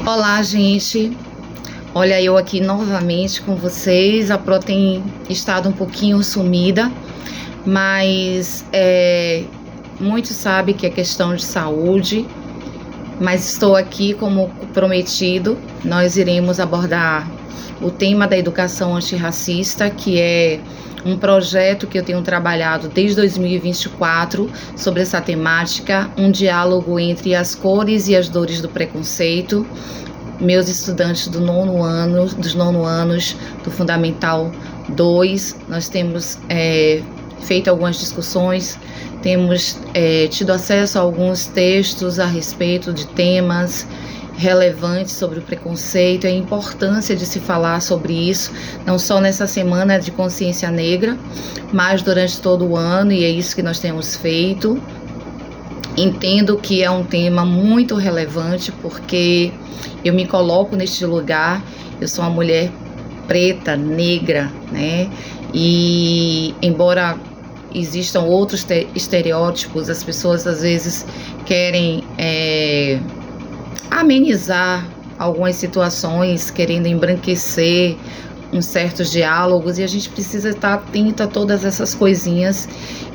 Olá, gente. Olha, eu aqui novamente com vocês. A Pro tem estado um pouquinho sumida, mas muitos sabem que é questão de saúde, mas estou aqui como prometido. Nós iremos abordar o tema da educação antirracista, que é um projeto que eu tenho trabalhado desde 2024 sobre essa temática, um diálogo entre as cores e as dores do preconceito. Meus estudantes dos 9 anos do Fundamental 2, nós temos feito algumas discussões, temos tido acesso a alguns textos a respeito de temas relevantes sobre o preconceito, a importância de se falar sobre isso, não só nessa semana de consciência negra, mas durante todo o ano, e é isso que nós temos feito. Entendo que é um tema muito relevante, porque eu me coloco neste lugar, eu sou uma mulher preta, negra, né? E embora existam outros estereótipos, as pessoas às vezes querem amenizar algumas situações, querendo embranquecer uns certos diálogos, e a gente precisa estar atento a todas essas coisinhas.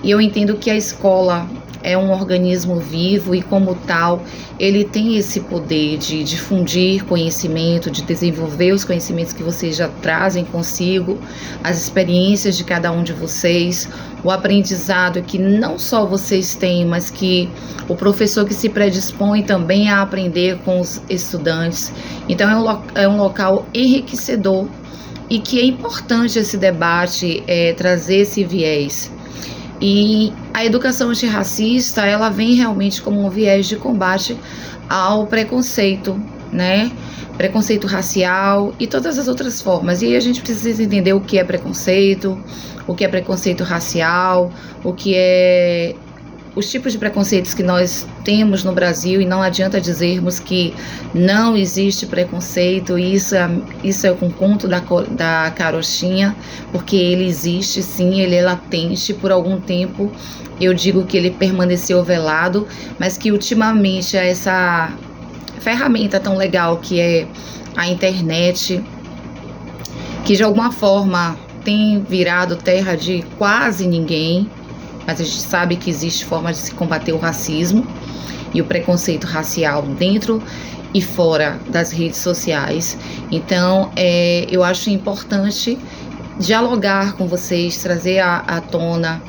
E eu entendo que a escola é um organismo vivo e, como tal, ele tem esse poder de difundir conhecimento, de desenvolver os conhecimentos que vocês já trazem consigo, as experiências de cada um de vocês, o aprendizado que não só vocês têm, mas que o professor que se predispõe também a aprender com os estudantes. Então é um local enriquecedor, e que é importante esse debate, trazer esse viés. E a educação antirracista, ela vem realmente como um viés de combate ao preconceito, né? Preconceito racial e todas as outras formas. E aí a gente precisa entender o que é preconceito racial, o que é os tipos de preconceitos que nós temos no Brasil, e não adianta dizermos que não existe preconceito. Isso é um conto da carochinha, porque ele existe sim, ele é latente. Por algum tempo eu digo que ele permaneceu velado, mas que ultimamente essa ferramenta tão legal que é a internet, que de alguma forma tem virado terra de quase ninguém, mas a gente sabe que existe forma de se combater o racismo e o preconceito racial dentro e fora das redes sociais. Então, eu acho importante dialogar com vocês, trazer à tona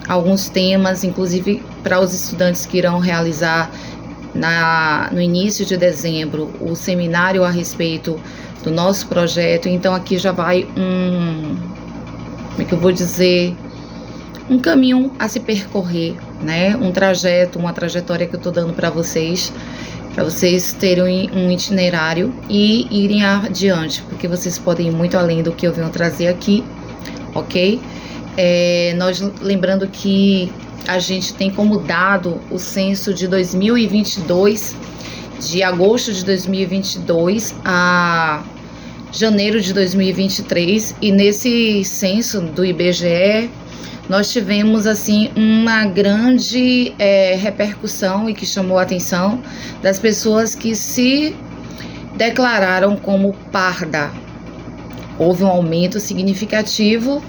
alguns temas, inclusive para os estudantes que irão realizar no início de dezembro o seminário a respeito do nosso projeto. Então, aqui já vai como é que eu vou dizer, um caminho a se percorrer, né? Um trajeto, uma trajetória que eu tô dando para vocês terem um itinerário e irem adiante, porque vocês podem ir muito além do que eu venho trazer aqui, ok? Nós lembrando que a gente tem como dado o censo de 2022, de agosto de 2022 a janeiro de 2023, e nesse censo do IBGE nós tivemos assim uma grande repercussão, e que chamou a atenção das pessoas que se declararam como parda. Houve um aumento significativo,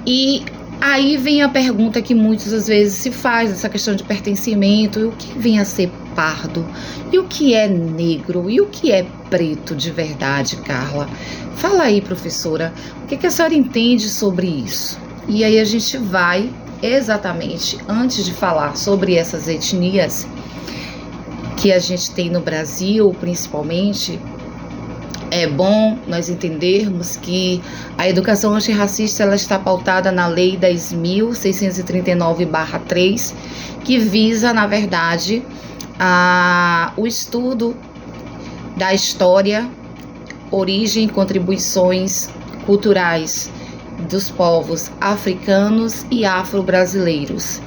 e aí vem a pergunta que muitas às vezes se faz, essa questão de pertencimento: e o que vem a ser pardo? E o que é negro? E o que é preto de verdade, Carla? Fala aí, professora, o que a senhora entende sobre isso? E aí a gente vai exatamente, antes de falar sobre essas etnias que a gente tem no Brasil, principalmente, é bom nós entendermos que a educação antirracista, ela está pautada na Lei 10.639/3, que visa, na verdade, o estudo da história, origem e contribuições culturais dos povos africanos e afro-brasileiros.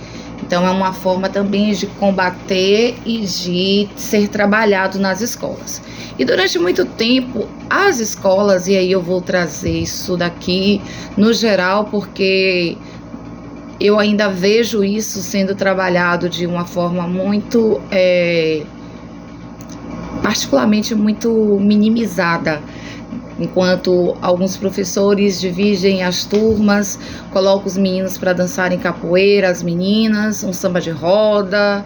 Então é uma forma também de combater e de ser trabalhado nas escolas. E durante muito tempo as escolas, e aí eu vou trazer isso daqui no geral, porque eu ainda vejo isso sendo trabalhado de uma forma muito particularmente muito minimizada, enquanto alguns professores dividem as turmas, colocam os meninos para dançarem capoeira, as meninas, um samba de roda,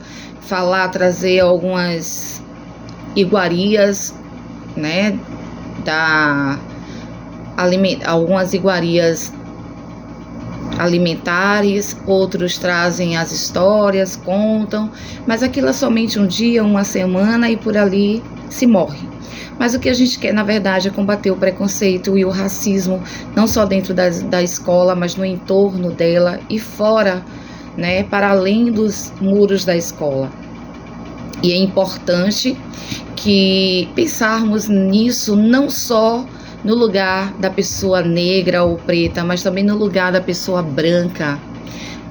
trazer algumas iguarias, né, algumas iguarias alimentares, outros trazem as histórias, contam, mas aquilo é somente um dia, uma semana e por ali se morre. Mas o que a gente quer, na verdade, é combater o preconceito e o racismo, não só dentro da escola, mas no entorno dela e fora, né, para além dos muros da escola. E é importante que pensarmos nisso não só no lugar da pessoa negra ou preta, mas também no lugar da pessoa branca,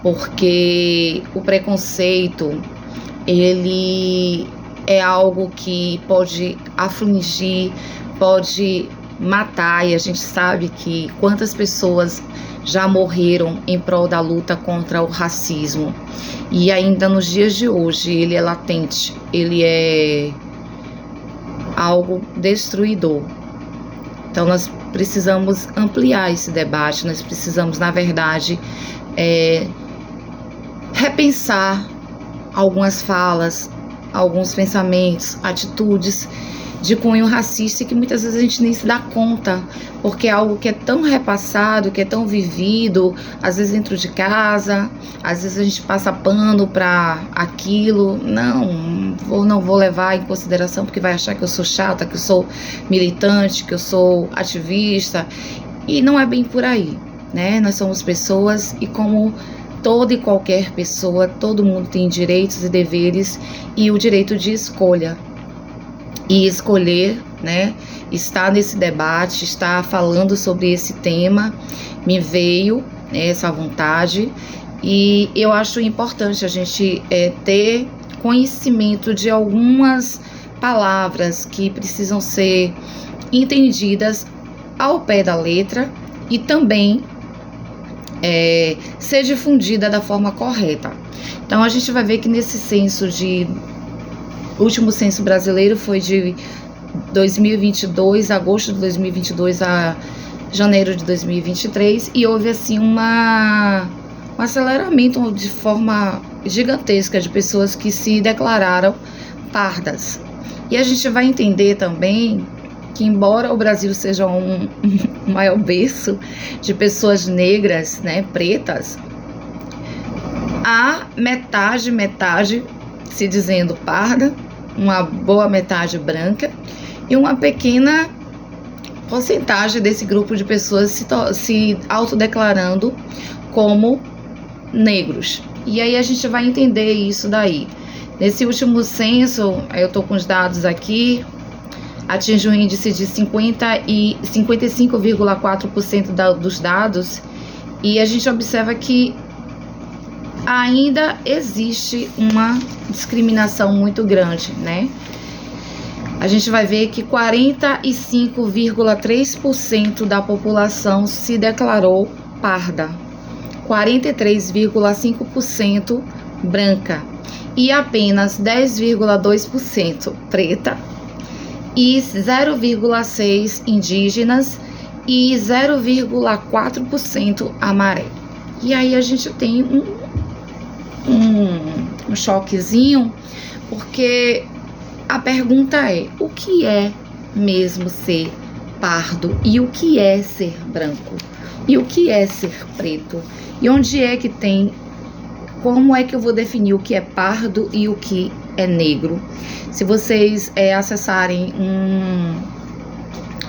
porque o preconceito, ele é algo que pode afligir, pode matar, e a gente sabe que quantas pessoas já morreram em prol da luta contra o racismo. E ainda nos dias de hoje ele é latente, ele é algo destruidor. Então nós precisamos ampliar esse debate, nós precisamos, na verdade, repensar algumas falas, alguns pensamentos, atitudes de cunho racista que muitas vezes a gente nem se dá conta, porque é algo que é tão repassado, que é tão vivido, às vezes dentro de casa, às vezes a gente passa pano para aquilo, não vou levar em consideração porque vai achar que eu sou chata, que eu sou militante, que eu sou ativista, e não é bem por aí, né? Nós somos pessoas e como toda e qualquer pessoa, todo mundo tem direitos e deveres e o direito de escolha. E escolher, né, estar nesse debate, estar falando sobre esse tema, me veio, né, essa vontade, e eu acho importante a gente ter conhecimento de algumas palavras que precisam ser entendidas ao pé da letra e também ser difundida da forma correta. Então a gente vai ver que nesse censo o último censo brasileiro foi de 2022, agosto de 2022 a janeiro de 2023, e houve assim um aceleramento de forma gigantesca de pessoas que se declararam pardas. E a gente vai entender também que, embora o Brasil seja um maior berço de pessoas negras, né, pretas, há metade se dizendo parda, uma boa metade branca e uma pequena porcentagem desse grupo de pessoas se autodeclarando como negros. E aí a gente vai entender isso daí. Nesse último censo, eu estou com os dados aqui, atinge um índice de 55,4% dos dados, e a gente observa que ainda existe uma discriminação muito grande, né? A gente vai ver que 45,3% da população se declarou parda, 43,5% branca e apenas 10,2% preta e 0,6% indígenas e 0,4% amarelo. E aí a gente tem um choquezinho, porque a pergunta é: o que é mesmo ser pardo? E o que é ser branco? E o que é ser preto? E onde é que tem? Como é que eu vou definir o que é pardo e o que é negro? Se vocês acessarem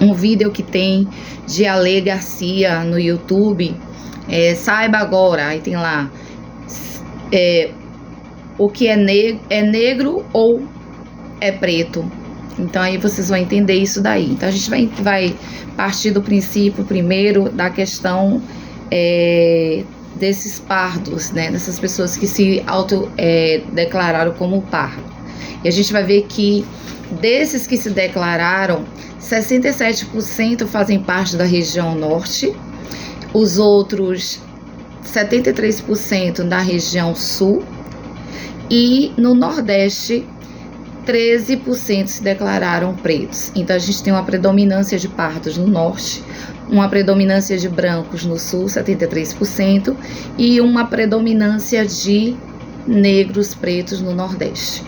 um vídeo que tem de Ale Garcia no YouTube, saiba agora, aí tem lá o que é negro ou é preto. Então aí vocês vão entender isso daí. Então a gente vai partir do princípio primeiro da questão desses pardos, né, dessas pessoas que se declararam como pardo. E a gente vai ver que desses que se declararam, 67% fazem parte da região norte, os outros 73% da região sul, e no nordeste 13% se declararam pretos. Então a gente tem uma predominância de pardos no norte, uma predominância de brancos no sul, 73%, e uma predominância de negros pretos no nordeste.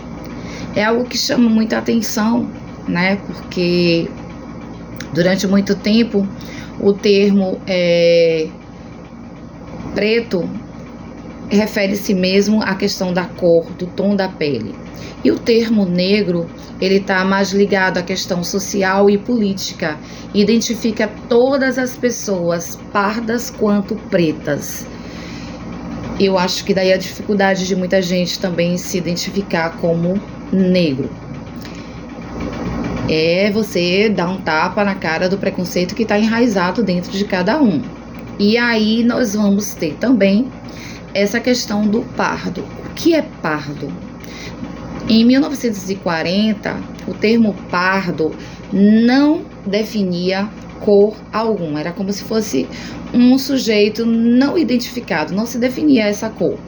É algo que chama muita atenção, né? Porque durante muito tempo o termo preto refere-se mesmo à questão da cor, do tom da pele. E o termo negro, ele está mais ligado à questão social e política. Identifica todas as pessoas, pardas quanto pretas. Eu acho que daí a dificuldade de muita gente também se identificar como negro. É você dar um tapa na cara do preconceito que está enraizado dentro de cada um. E aí nós vamos ter também essa questão do pardo. O que é pardo? Em 1940, o termo pardo não definia cor alguma. Era como se fosse um sujeito não identificado, não se definia essa cor.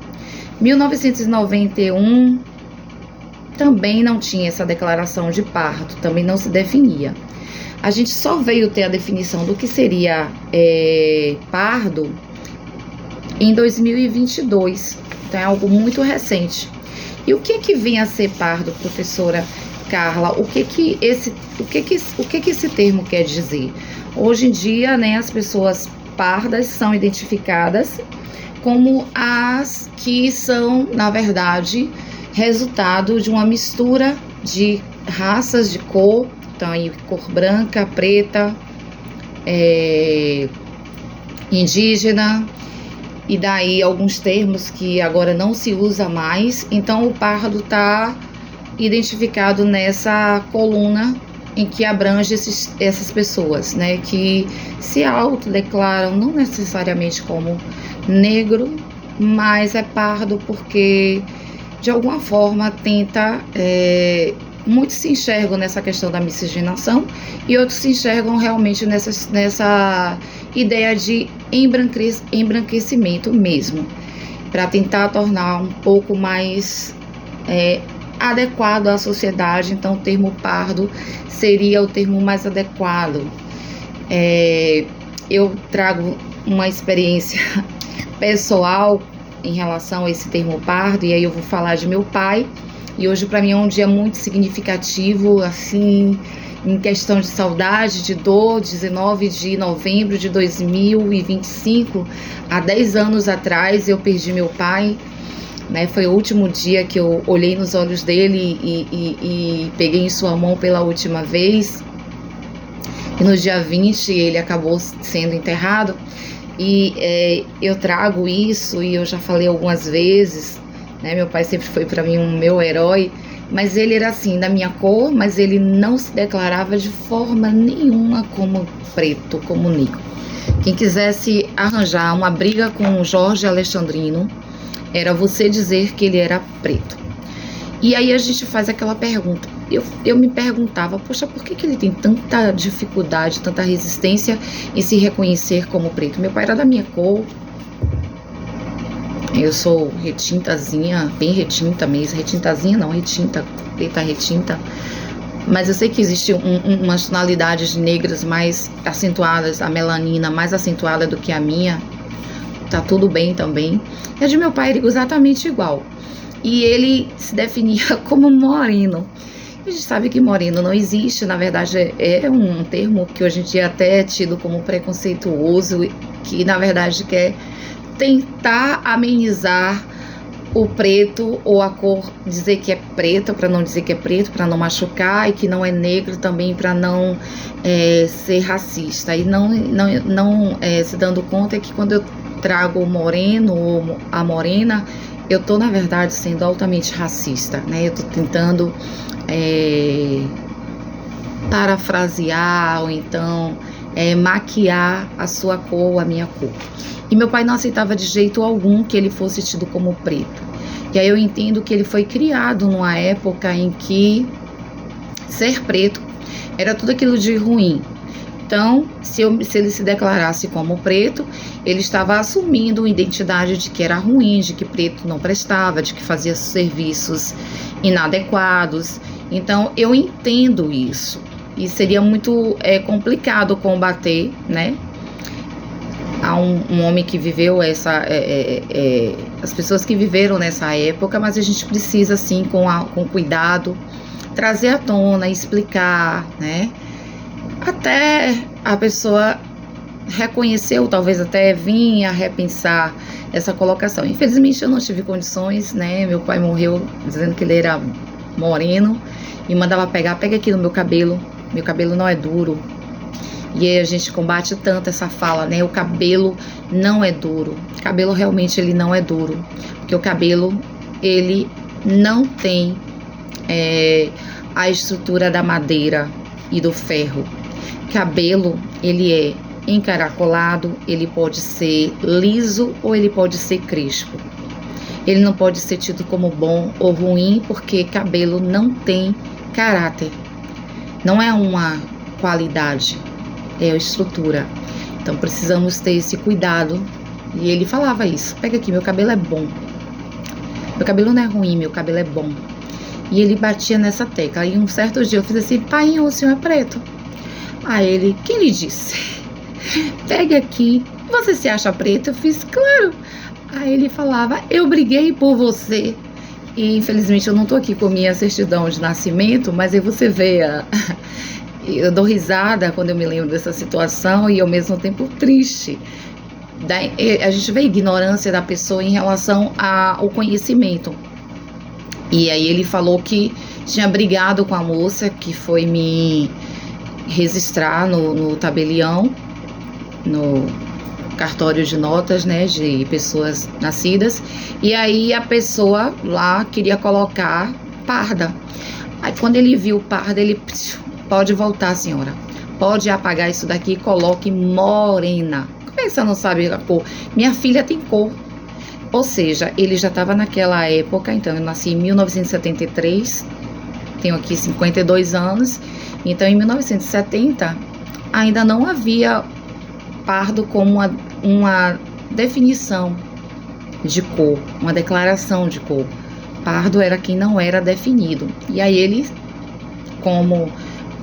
1991 também não tinha essa declaração de pardo, também não se definia. A gente só veio ter a definição do que seria pardo em 2022, então é algo muito recente. E o que vem a ser pardo, professora Carla? O que esse termo quer dizer? Hoje em dia, né, as pessoas pardas são identificadas como as que são, na verdade, resultado de uma mistura de raças de cor, então aí cor branca, preta, indígena, e daí alguns termos que agora não se usa mais. Então o pardo está identificado nessa coluna em que abrange essas pessoas, né, que se autodeclaram não necessariamente como negro, mas é pardo porque de alguma forma tenta, muitos se enxergam nessa questão da miscigenação e outros se enxergam realmente nessa ideia de embranquecimento mesmo, para tentar tornar um pouco mais adequado à sociedade. Então o termo pardo seria o termo mais adequado. Eu trago uma experiência pessoal em relação a esse termo pardo, e aí eu vou falar de meu pai, e hoje para mim é um dia muito significativo, assim, em questão de saudade, de dor. 19 de novembro de 2025, há 10 anos atrás eu perdi meu pai, né? Foi o último dia que eu olhei nos olhos dele e peguei em sua mão pela última vez, e no dia 20 ele acabou sendo enterrado. E eu trago isso, e eu já falei algumas vezes, né? Meu pai sempre foi para mim um meu herói, mas ele era assim, da minha cor, mas ele não se declarava de forma nenhuma como preto, como negro. Quem quisesse arranjar uma briga com o Jorge Alexandrino, era você dizer que ele era preto. E aí a gente faz aquela pergunta. Eu me perguntava, poxa, por que ele tem tanta dificuldade, tanta resistência em se reconhecer como preto? Meu pai era da minha cor, eu sou retintazinha, bem retinta mesmo, retintazinha não, retinta, preta retinta, mas eu sei que existe umas tonalidades negras mais acentuadas, a melanina mais acentuada do que a minha, tá tudo bem também. E a de meu pai era exatamente igual, e ele se definia como moreno. A gente sabe que moreno não existe, na verdade é um termo que hoje em dia até é tido como preconceituoso, que na verdade quer tentar amenizar o preto ou a cor, dizer que é preta para não dizer que é preto, para não machucar, e que não é negro também para não ser racista, e não se dando conta que quando eu trago o moreno ou a morena, eu tô na verdade sendo altamente racista, né? Eu tô tentando parafrasear ou então maquiar a sua cor, a minha cor. E meu pai não aceitava de jeito algum que ele fosse tido como preto. E aí eu entendo que ele foi criado numa época em que ser preto era tudo aquilo de ruim. Então, se ele se declarasse como preto, ele estava assumindo uma identidade de que era ruim, de que preto não prestava, de que fazia serviços inadequados. Então eu entendo isso e seria muito complicado combater, né? Há um homem que viveu as pessoas que viveram nessa época, mas a gente precisa, assim, com cuidado, trazer à tona, explicar, né? Até a pessoa reconhecer ou talvez até vir a repensar essa colocação. Infelizmente eu não tive condições, né? Meu pai morreu dizendo que ele era moreno e mandava pega aqui no meu cabelo não é duro. E aí a gente combate tanto essa fala, né? O cabelo não é duro. O cabelo realmente ele não é duro. Porque o cabelo, ele não tem a estrutura da madeira e do ferro. Cabelo, ele é encaracolado, ele pode ser liso ou ele pode ser crespo. Ele não pode ser tido como bom ou ruim, porque cabelo não tem caráter. Não é uma qualidade. É a estrutura. Então precisamos ter esse cuidado. E ele falava isso: pega aqui, meu cabelo é bom. Meu cabelo não é ruim, meu cabelo é bom. E ele batia nessa tecla. Aí um certo dia eu fiz assim: pai, o senhor é preto? Aí ele: quem lhe disse? Pega aqui. Você se acha preto? Eu fiz: claro. Aí ele falava: eu briguei por você. E infelizmente eu não tô aqui com minha certidão de nascimento, mas aí você vê eu dou risada quando eu me lembro dessa situação e ao mesmo tempo triste. A gente vê a ignorância da pessoa em relação ao conhecimento. E aí ele falou que tinha brigado com a moça que foi me registrar no tabelião, no cartório de notas, né, de pessoas nascidas. E aí a pessoa lá queria colocar parda. Aí quando ele viu parda, ele... pode voltar, senhora. Pode apagar isso daqui e coloque morena. Como é que você não sabe a cor? Minha filha tem cor. Ou seja, ele já estava naquela época, então eu nasci em 1973, tenho aqui 52 anos. Então em 1970 ainda não havia pardo como uma definição de cor, uma declaração de cor. Pardo era quem não era definido. E aí ele, como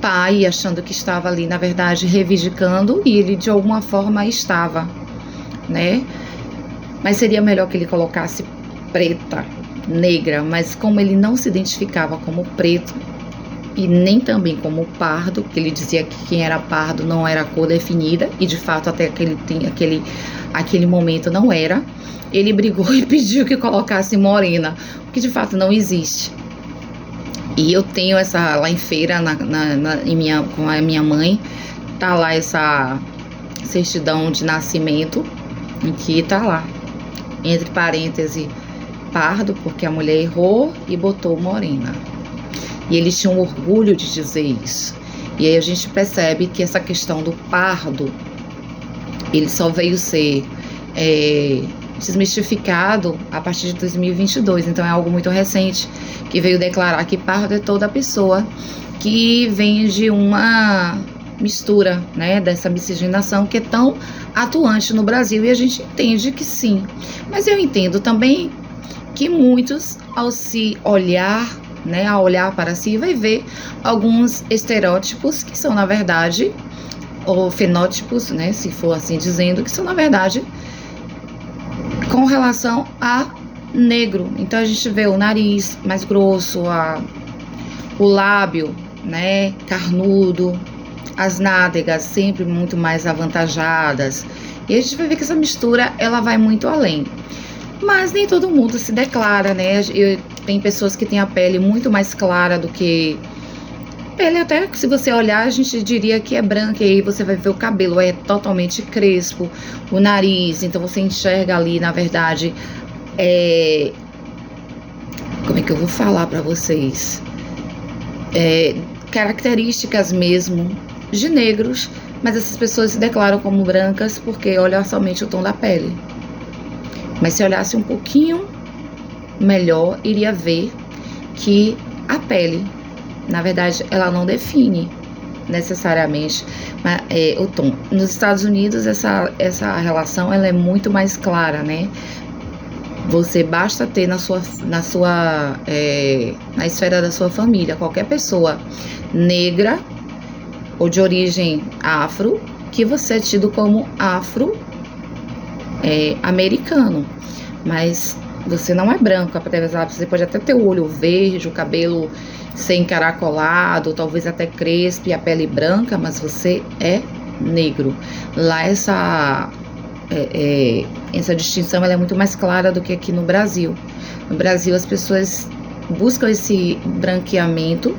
pai, achando que estava ali, na verdade, reivindicando, e ele de alguma forma estava, né? Mas seria melhor que ele colocasse preta, negra, mas como ele não se identificava como preto e nem também como pardo, que ele dizia que quem era pardo não era cor definida, e de fato até aquele momento não era, ele brigou e pediu que colocasse morena, o que de fato não existe. E eu tenho essa lá em feira, com a minha mãe, tá lá essa certidão de nascimento, em que tá lá, entre parênteses, pardo, porque a mulher errou e botou morena. E eles tinham orgulho de dizer isso. E aí a gente percebe que essa questão do pardo, ele só veio ser desmistificado a partir de 2022. Então é algo muito recente, que veio declarar que pardo é toda pessoa que vem de uma mistura, né, dessa miscigenação que é tão atuante no Brasil, e a gente entende que sim. Mas eu entendo também que muitos, ao se olhar, né, a olhar para si, vai ver alguns estereótipos que são, na verdade, ou fenótipos, né, se for assim dizendo, que são, na verdade, com relação a negro. Então a gente vê o nariz mais grosso, o lábio, né, carnudo, as nádegas sempre muito mais avantajadas. E a gente vai ver que essa mistura, ela vai muito além. Mas nem todo mundo se declara, né? Tem pessoas que têm a pele muito mais clara do que... Pele até que, se você olhar, a gente diria que é branca. E aí você vai ver o cabelo é totalmente crespo, o nariz. Então você enxerga ali, na verdade, como é que eu vou falar para vocês? Características mesmo de negros, mas essas pessoas se declaram como brancas porque olham somente o tom da pele. Mas se olhasse um pouquinho melhor, iria ver que a pele, na verdade, ela não define necessariamente o tom. Nos Estados Unidos, essa relação ela é muito mais clara, né? Você basta ter na esfera da sua família qualquer pessoa negra ou de origem afro, que você é tido como afro-americano, mas você não é branco, apesar de você pode até ter o olho verde, o cabelo ser encaracolado, talvez até crespo e a pele branca, mas você é negro. Lá essa distinção ela é muito mais clara do que aqui no Brasil. No Brasil as pessoas buscam esse branqueamento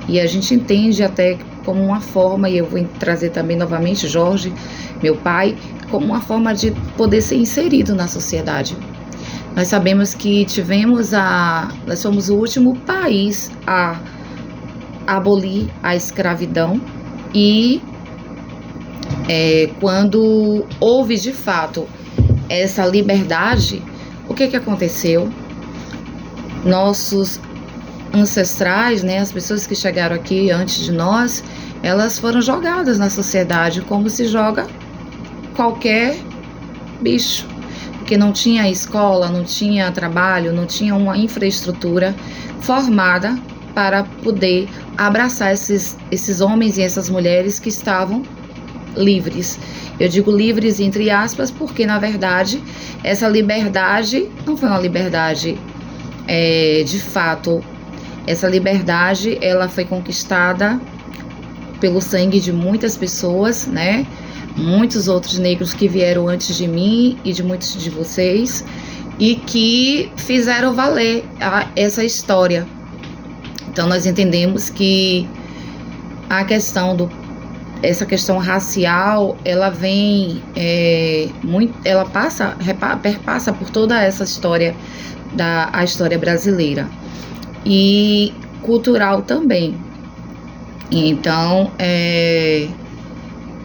e a gente entende até como uma forma, e eu vou trazer também novamente Jorge, meu pai, como uma forma de poder ser inserido na sociedade. Nós sabemos que nós somos o último país a abolir a escravidão e quando houve de fato essa liberdade, o que aconteceu? Nossos ancestrais, né, as pessoas que chegaram aqui antes de nós, elas foram jogadas na sociedade como se joga qualquer bicho, porque não tinha escola, não tinha trabalho, não tinha uma infraestrutura formada para poder abraçar esses homens e essas mulheres que estavam livres. Eu digo livres entre aspas porque na verdade essa liberdade não foi uma liberdade de fato. Essa liberdade ela foi conquistada pelo sangue de muitas pessoas, né? Muitos outros negros que vieram antes de mim e de muitos de vocês e que fizeram valer essa história. Então nós entendemos que essa questão racial, ela vem ela perpassa por toda essa história a história brasileira e cultural também. Então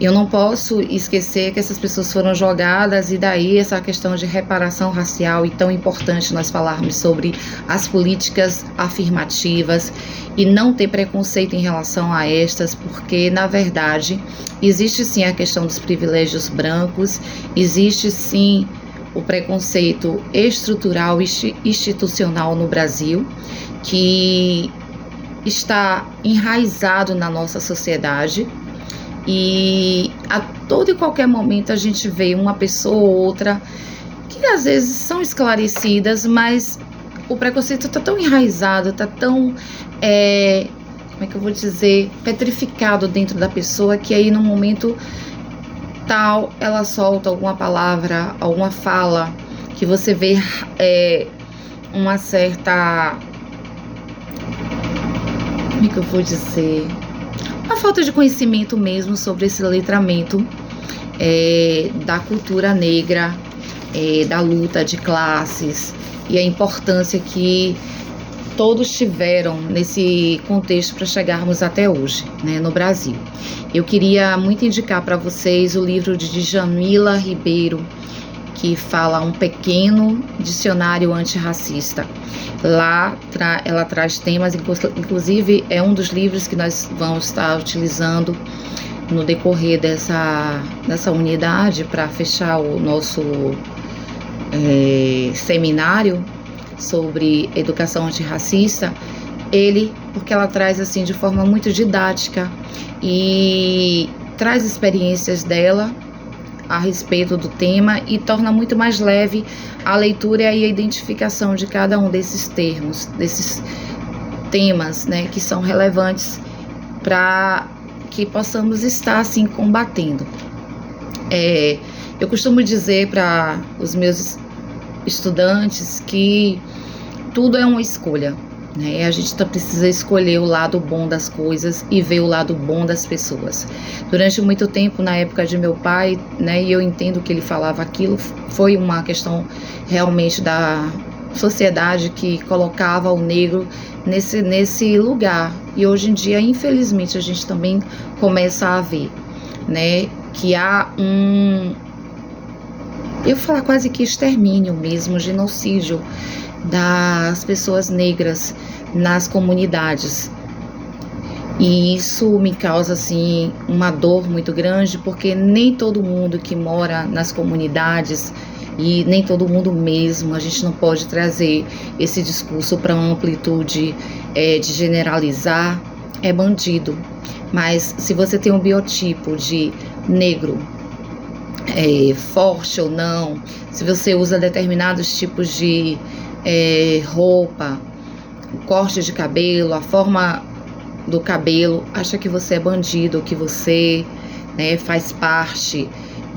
eu não posso esquecer que essas pessoas foram jogadas, e daí essa questão de reparação racial, e tão importante nós falarmos sobre as políticas afirmativas e não ter preconceito em relação a estas, porque na verdade existe sim a questão dos privilégios brancos, existe sim o preconceito estrutural e institucional no Brasil, que está enraizado na nossa sociedade. E a todo e qualquer momento a gente vê uma pessoa ou outra que às vezes são esclarecidas, mas o preconceito está tão enraizado, está tão, como é que eu vou dizer, petrificado dentro da pessoa, que aí no momento tal ela solta alguma palavra, alguma fala, que você vê uma certa, como é que eu vou dizer, a falta de conhecimento mesmo sobre esse letramento da cultura negra, da luta de classes e a importância que todos tiveram nesse contexto para chegarmos até hoje, né, no Brasil. Eu queria muito indicar para vocês o livro de Djamila Ribeiro, que fala Um Pequeno Dicionário Antirracista. Lá ela traz temas, inclusive é um dos livros que nós vamos estar utilizando no decorrer dessa unidade para fechar o nosso seminário sobre educação antirracista. Porque ela traz assim de forma muito didática e traz experiências dela a respeito do tema e torna muito mais leve a leitura e a identificação de cada um desses termos, desses temas, né, que são relevantes para que possamos estar assim combatendo. Eu costumo dizer para os meus estudantes que tudo é uma escolha, né? A gente precisa escolher o lado bom das coisas e ver o lado bom das pessoas. Durante muito tempo, na época de meu pai, né, e eu entendo que ele falava aquilo, foi uma questão realmente da sociedade que colocava o negro nesse lugar. E hoje em dia, infelizmente, a gente também começa a ver, né, que há eu vou falar quase que extermínio mesmo, genocídio das pessoas negras nas comunidades. E isso me causa assim uma dor muito grande, porque nem todo mundo que mora nas comunidades e nem todo mundo mesmo. A gente não pode trazer esse discurso para uma amplitude de generalizar, é bandido. Mas se você tem um biotipo de negro, forte ou não, se você usa determinados tipos de roupa, corte de cabelo, a forma do cabelo, acha que você é bandido, que você faz parte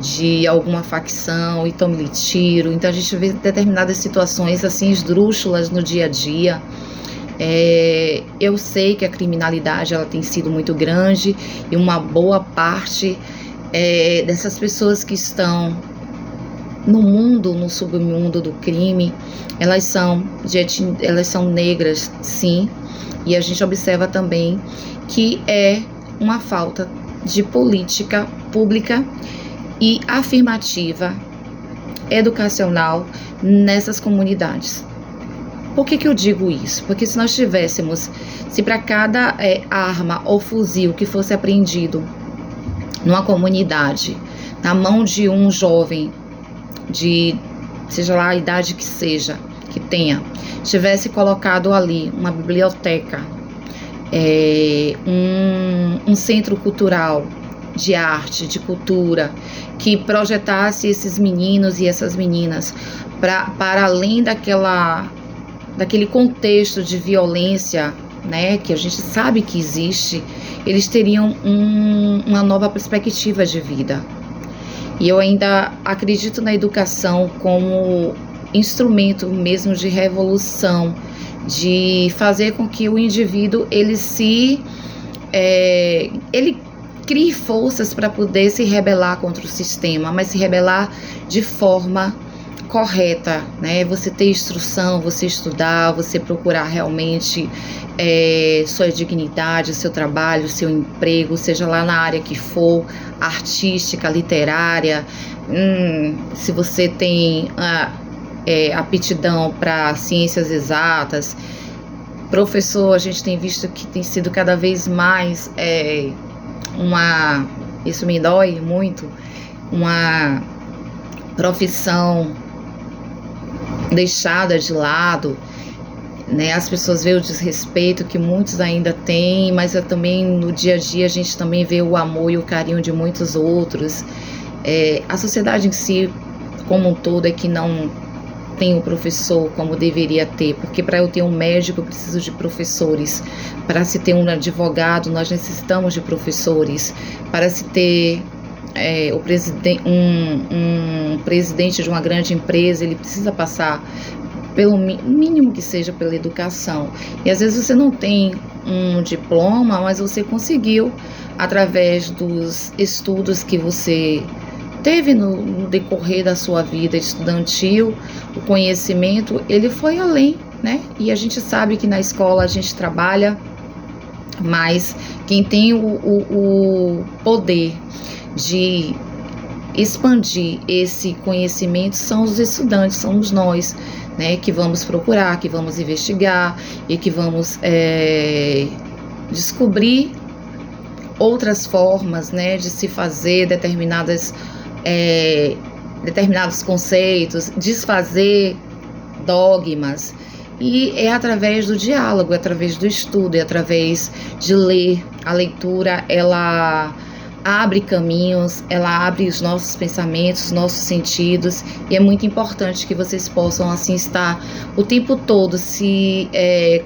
de alguma facção e tome-lhe tiro. Então a gente vê determinadas situações assim esdrúxulas no dia a dia. Eu sei que a criminalidade ela tem sido muito grande e uma boa parte dessas pessoas que estão no mundo, no submundo do crime, elas são negras, sim, e a gente observa também que é uma falta de política pública e afirmativa educacional nessas comunidades. Por que eu digo isso? Porque se nós tivéssemos, se para cada arma ou fuzil que fosse apreendido numa comunidade, na mão de um jovem, de seja lá a idade que seja, que tenha, tivesse colocado ali uma biblioteca, um centro cultural de arte, de cultura, que projetasse esses meninos e essas meninas para além daquele contexto de violência, que a gente sabe que existe, eles teriam uma nova perspectiva de vida. E eu ainda acredito na educação como instrumento mesmo de revolução, de fazer com que o indivíduo ele crie forças para poder se rebelar contra o sistema, mas se rebelar de forma correta, Você ter instrução, você estudar, você procurar realmente sua dignidade, seu trabalho, seu emprego, seja lá na área que for, artística, literária, se você tem aptidão para ciências exatas. Professor, a gente tem visto que tem sido cada vez mais isso me dói muito, uma profissão deixada de lado, As pessoas veem o desrespeito que muitos ainda têm, mas também no dia a dia a gente também vê o amor e o carinho de muitos outros. A sociedade em si, como um todo, é que não tem o professor como deveria ter, porque para eu ter um médico eu preciso de professores, para se ter um advogado nós necessitamos de professores, para se ter um presidente de uma grande empresa, ele precisa passar pelo mínimo que seja pela educação. E às vezes você não tem um diploma, mas você conseguiu, através dos estudos que você teve no decorrer da sua vida estudantil, o conhecimento, ele foi além, E a gente sabe que na escola a gente trabalha, mas quem tem o poder de expandir esse conhecimento são os estudantes, somos nós, que vamos procurar, que vamos investigar e que vamos descobrir outras formas, de se fazer determinados conceitos, desfazer dogmas. E é através do diálogo, é através do estudo, é através de ler. A leitura, ela abre caminhos, ela abre os nossos pensamentos, os nossos sentidos, e é muito importante que vocês possam assim estar o tempo todo se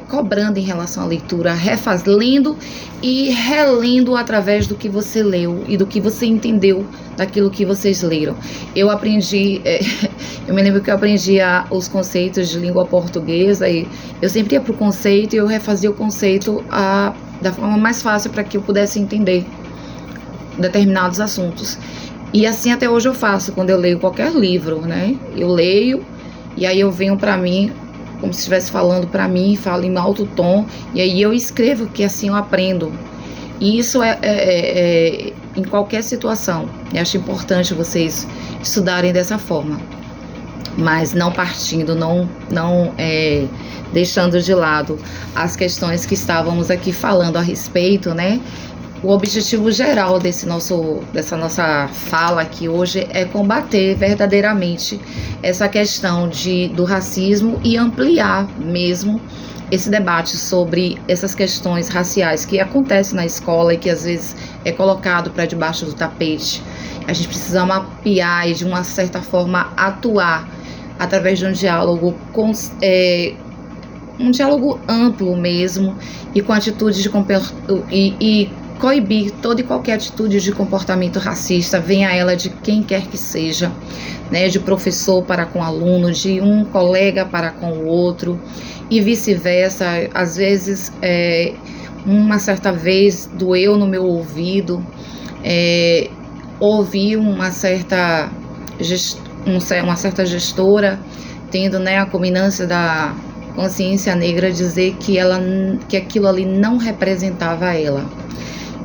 cobrando em relação à leitura, lendo e relendo através do que você leu e do que você entendeu daquilo que vocês leram. Eu aprendi, eu me lembro que eu aprendi os conceitos de língua portuguesa e eu sempre ia para o conceito e eu refazia o conceito da forma mais fácil para que eu pudesse entender determinados assuntos. E assim até hoje eu faço quando eu leio qualquer livro, Eu leio e aí eu venho para mim como se estivesse falando para mim, falo em alto tom e aí eu escrevo, que assim eu aprendo. E isso é em qualquer situação. Eu acho importante vocês estudarem dessa forma, mas não partindo, não deixando de lado as questões que estávamos aqui falando a respeito, O objetivo geral dessa nossa fala aqui hoje é combater verdadeiramente essa questão do racismo e ampliar mesmo esse debate sobre essas questões raciais que acontecem na escola e que às vezes é colocado para debaixo do tapete. A gente precisa mapear e de uma certa forma atuar através de um diálogo amplo mesmo e com atitudes e coibir toda e qualquer atitude de comportamento racista, venha ela de quem quer que seja, né, de professor para com aluno, de um colega para com o outro e vice-versa. Às vezes, uma certa vez doeu no meu ouvido, ouvi uma certa gestora tendo, né, a culminância da consciência negra dizer que aquilo ali não representava ela.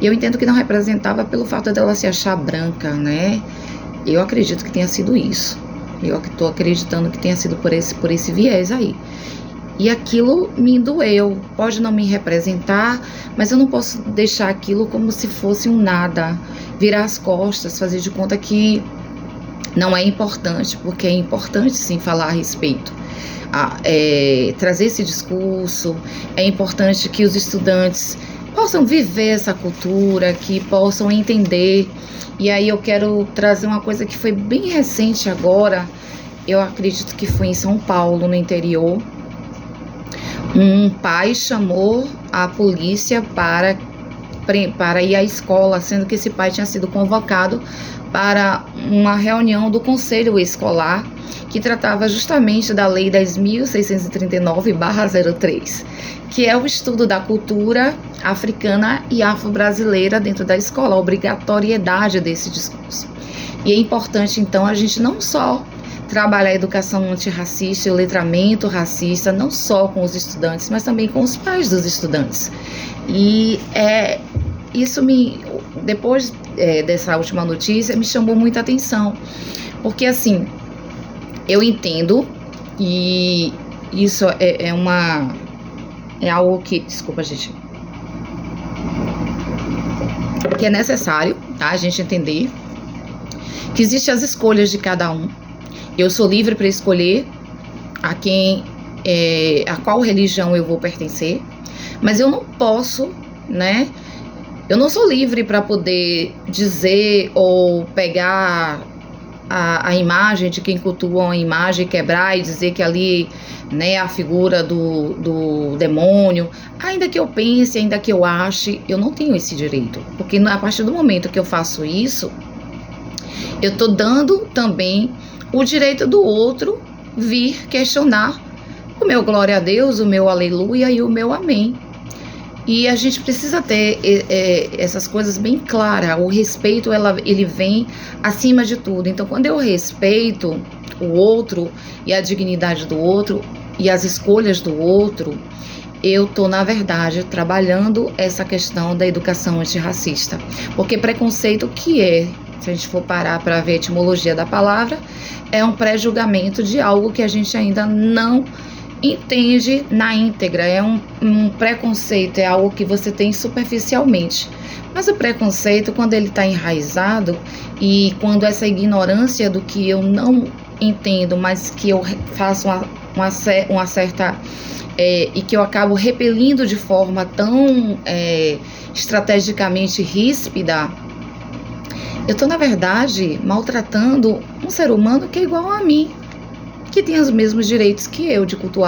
E eu entendo que não representava pelo fato dela se achar branca, né? Eu acredito que tenha sido isso. Eu estou acreditando que tenha sido por esse viés aí. E aquilo me doeu. Pode não me representar, mas eu não posso deixar aquilo como se fosse um nada. Virar as costas, fazer de conta que não é importante, porque é importante sim falar a respeito. Trazer esse discurso, é importante que os estudantes possam viver essa cultura, que possam entender. E aí eu quero trazer uma coisa que foi bem recente agora, eu acredito que foi em São Paulo, no interior. Um pai chamou a polícia para ir à escola, sendo que esse pai tinha sido convocado para uma reunião do conselho escolar que tratava justamente da Lei 10.639/03, que é o estudo da cultura africana e afro-brasileira dentro da escola, a obrigatoriedade desse discurso. E é importante, então, a gente não só trabalhar a educação antirracista e o letramento racista, não só com os estudantes, mas também com os pais dos estudantes. E isso depois dessa última notícia, me chamou muita atenção, porque assim, eu entendo, e isso é algo que, desculpa gente, que é necessário, tá, a gente entender que existem as escolhas de cada um. Eu sou livre para escolher a qual religião eu vou pertencer, mas eu não posso, né? Eu não sou livre para poder dizer ou pegar a imagem de quem cultua uma imagem, quebrar e dizer que ali, né, a figura do demônio. Ainda que eu pense, ainda que eu ache, eu não tenho esse direito, porque a partir do momento que eu faço isso, eu estou dando também o direito do outro vir questionar o meu glória a Deus, o meu aleluia e o meu amém. E a gente precisa ter essas coisas bem claras. O respeito, ele vem acima de tudo. Então, quando eu respeito o outro e a dignidade do outro e as escolhas do outro, eu estou, na verdade, trabalhando essa questão da educação antirracista. Porque preconceito, se a gente for parar para ver a etimologia da palavra, é um pré-julgamento de algo que a gente ainda não entende na íntegra. É um preconceito, é algo que você tem superficialmente. Mas o preconceito, quando ele está enraizado e quando essa ignorância do que eu não entendo, mas que eu faço uma certa... e que eu acabo repelindo de forma tão estrategicamente ríspida, eu estou, na verdade, maltratando um ser humano que é igual a mim, que tem os mesmos direitos que eu de cultuar